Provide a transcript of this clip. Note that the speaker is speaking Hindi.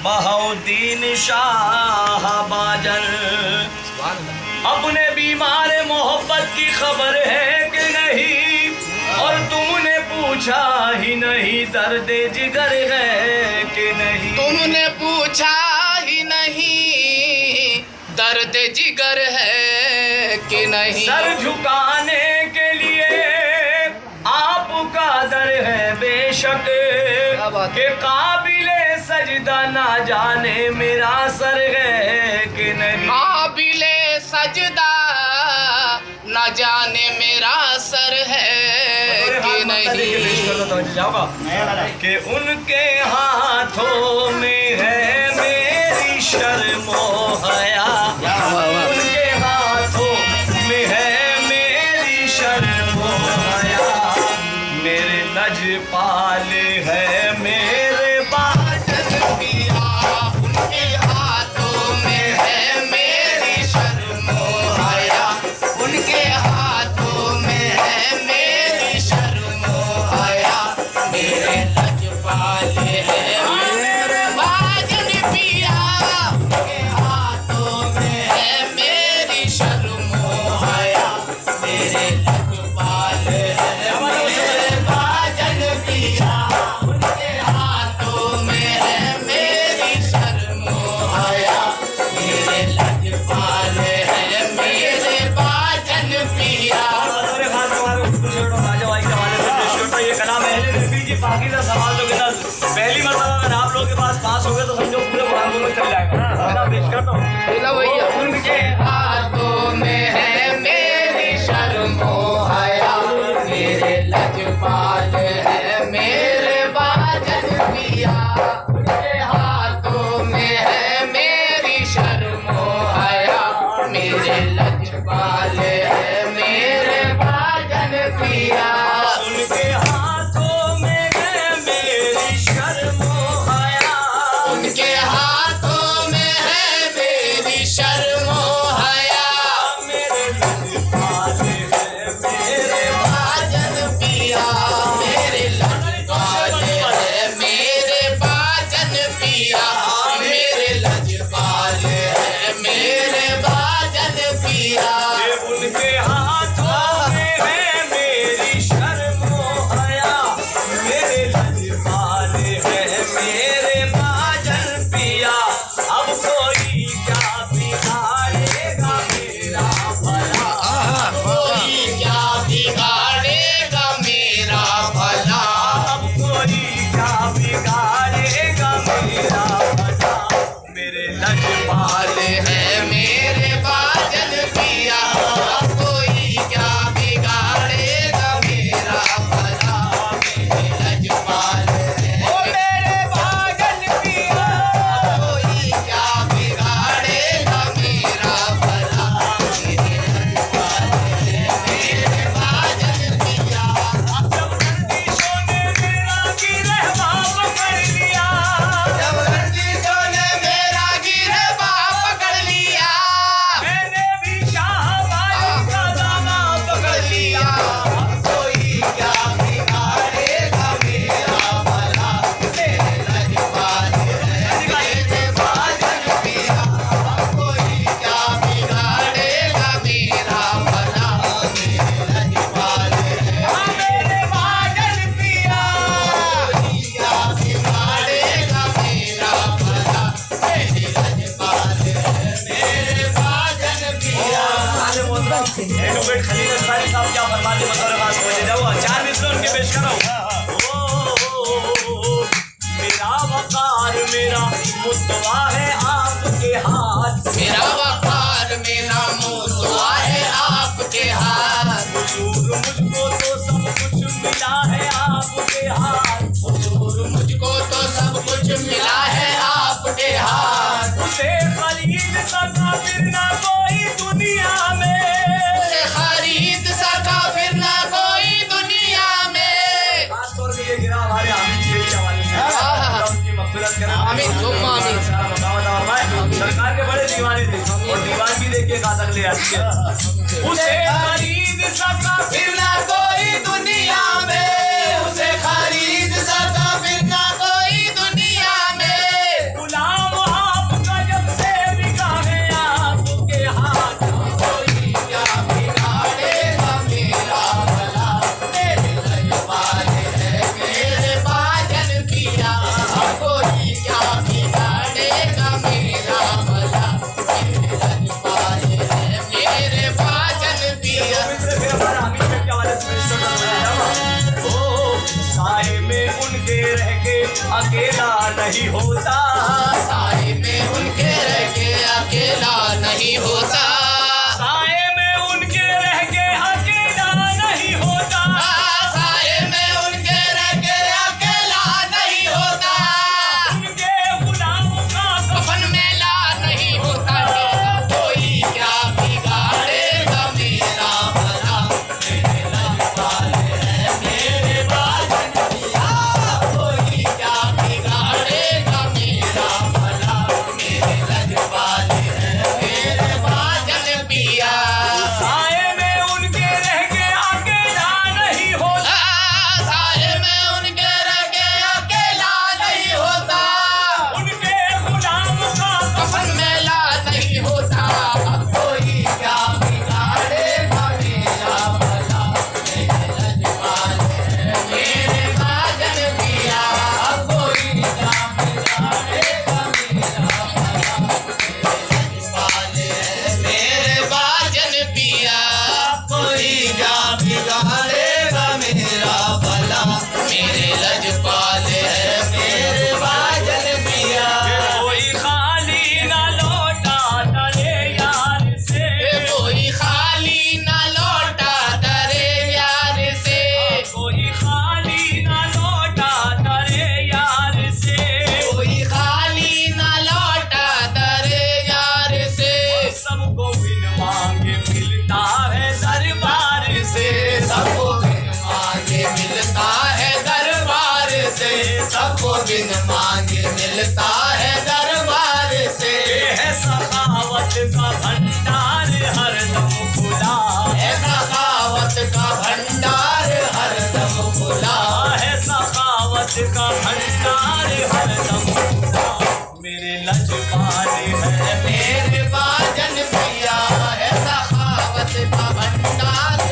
बहाउद्दीन शाह बाजन अपने बीमार मोहब्बत की खबर है कि नहीं, और तुमने पूछा ही नहीं दर्द जिगर है कि नहीं। तुमने पूछा ही नहीं दर्द जिगर है कि नहीं। सर झुकाने के लिए आपका दर है बेशक के काबिले सजदा ना जाने मेरा सर है कि नहीं। काबिले सजदा ना जाने मेरा सर है कि नहीं। कि उनके हाथों में है मेरी शर्मो हया, उनके हाथों में है मेरी शर्मो हया। मेरे लजपाल है मेरे बाजन पिया, उनके हाथों में है मेरी शर्मो हया। उनके हाथों में है मेरी शर्मो हया। मेरे लजपाल है मेरे बाजन पिया, उनके हाथों में है मेरी शर्मो हया। मेरे लजपाल है मेरे बाजन पिया, उनके हाथों में है मेरी शर्मो हया। मेरे लजपाल है मेरे बाजन पिया। ये कलाम है रफी की पाकीज़ा समाजों के साथ पहली मरतबा अगर आप लोगों के पास पास हो गए तो समझो पूरे कुरान में चल जाएगा। पेश करता हूँ। उनके हाथों में है मेरी शर्मो हया। मेरे लजपाल है मेरे बाजन पिया, उनके हाथों में है मेरी शर्मो हया। मेरे लजपाल है मेरे बाजन पिया। उनके हाथों में है मेरी शर्मो हया, उनके हाथों में है मेरी शर्मो हया। मेरे लजपाल है मेरे बाजन पिया, मेरे लजपाल है मेरे बाजन पिया। मेरे लजपाल है मेरे बाजन पिया। उनके हाथों में है मेरी शर्मो हया। मेरे लजपाल है मेरे बाजन पिया। अब कोई क्या बिगाड़ेगा मेरा भला, कोई क्या बिगाड़ेगा मेरा भला। अब कोई क्या बिगाड़ेगा मेरा भला। मेरे लजपाल है मेरे बाजन पिया, कोई क्या बिगाड़ेगा मेरा भला। मेरे लजपाल है ओ मेरे बाजन पिया, कोई क्या बिगाड़ेगा मेरा भला। मेरे लजपाल है मेरे बाजन पिया। जब गर्दिशों ने मेरा गिरहवा पकड़ लिया, जब गर्दिशों ने मेरा गिरहवा पकड़ लिया, मैंने भी शाहबाजी का दामा पकड़ लिया। कोई क्या बिगाड़ेगा मेरा भला। मेरे लजपाल है मेरे बाजन पिया, कोई क्या बिगाड़ेगा मेरा भला। मेरे लजपाल है मेरे बाजन पिया, कोई क्या बिगाड़ेगा मेरा भला। मेरे लजपाल है मेरे बाजन पिया। एडवोकेट खलील अंसारी साहब क्या फरमाते बतौर खास समझे जाओ। चार मिसरे उनके पेश करो। मेरा वकार मेरा मुस्तवा है आपके हाथ, मेरा वकार मेरा मुस्तवा है आपके हाथ। हुजूर मुझको तो सब कुछ मिला है आपके हाथ, हुजूर मुझको तो सब कुछ मिला है आपके हाथ। उसे खरीद सका फिर ना कोई दुनिया में, उसे खरीद सका फिर ना कोई दुनिया में। खासतौर पे ये गिरा हमारे आमिर शेख के हवाले से, अल्लाह उनकी मग़फ़िरत करे। आमीन, तुम आमीन। सरकार के बड़े दीवाने थे और दीवान भी देख के कातक ले आती है। उसे खरीद सका फिर ना कोई दुनिया में, उसे खरीद सका फिर ना कोई अकेला नहीं होता, साए में उनके रह के अकेला नहीं होता, साए में उनके रह के अकेला नहीं होता, साए में उनके रह के अकेला नहीं होता, उनके गुलामों का कफन मेला नहीं होता, कोई क्या बिगाड़ेगा मेरा भला, मेरे लजपाल है मेरे बाजन पिया, कोई क्या बिगाड़ेगा मेरा भला, मेरे लजपाल है मेरे बाजन पिया, साए में उनके रह के अकेला नहीं होता, साए में उनके रह के अकेला नहीं होता, उनके गुलामों का कफन मेला नहीं होता, कोई क्या बिगाड़ेगा मेरा भला, मेरे लजपाल है मेरे बाजन पिया, कोई क्या बिगाड़ेगा मेरा भला, मेरे लजपाल है मेरे बाजन पिया, कोई क्या बिगाड़ेगा मेरा भला, मेरे लजपाल है मेरे बाजन पिया, कोई खाली ना लौटा तेरे यार से, कोई खाली ना लौटा तेरे यार से, कोई खाली ना लौटा तेरे यार से, कोई खाली ना लौटा तेरे यार से, सबको बिन मांगे मिलता है दरबार से, सबको बिन मांगे मिलता है दरबार से, सबको बिन मांगे मिलता है दरबार से, ये है सखावत का भंडार हरदम खुला, है सखावत का भंडार हरदम खुला, है सखावत का भंडार हरदम खुला, मेरे लजपाल है मेरे बाजन पिया है सखावत का भंडार